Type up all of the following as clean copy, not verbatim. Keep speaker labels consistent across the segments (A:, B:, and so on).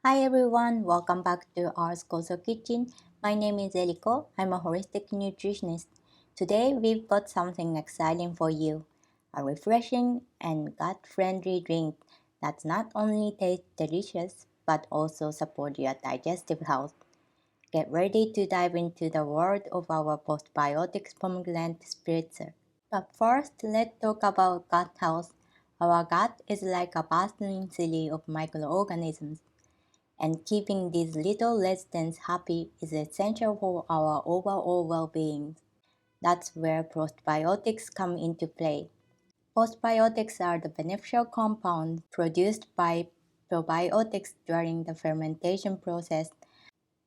A: Hi everyone, welcome back to our Koso Kitchen. My name is Eriko. I'm a holistic nutritionist. Today we've got something exciting for you. A refreshing and gut-friendly drink that's not only tastes delicious but also support your digestive health. Get ready to dive into the world of our Postbiotics Pomegranate Spritzer. But first, let's talk about gut health. Our gut is like a bustling city of microorganisms, and keeping these little residents happy is essential for our overall well-being. That's where postbiotics come into play. Postbiotics are the beneficial compounds produced by probiotics during the fermentation process.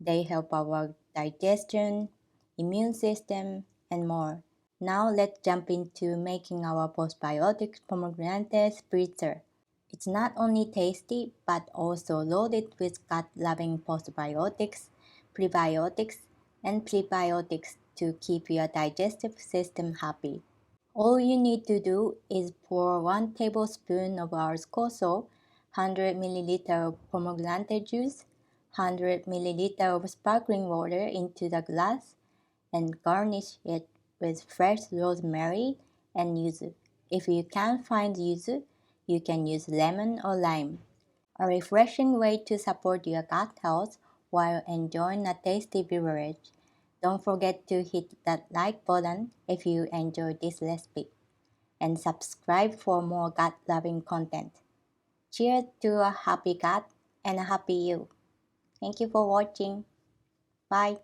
A: They help our digestion, immune system, and more. Now let's jump into making our postbiotics pomegranate spritzer. It's not only tasty but also loaded with gut-loving postbiotics, prebiotics, and prebiotics to keep your digestive system happy. All you need to do is pour 1 tablespoon of our Koso, 100 ml of pomegranate juice, 100 ml of sparkling water into the glass, and garnish it with fresh rosemary and yuzu. If you can't find yuzu, you can use lemon or lime. A refreshing way to support your gut health while enjoying a tasty beverage. Don't forget to hit that like button if you enjoyed this recipe and subscribe for more gut-loving content. Cheers to a happy gut and a happy you. Thank you for watching. Bye.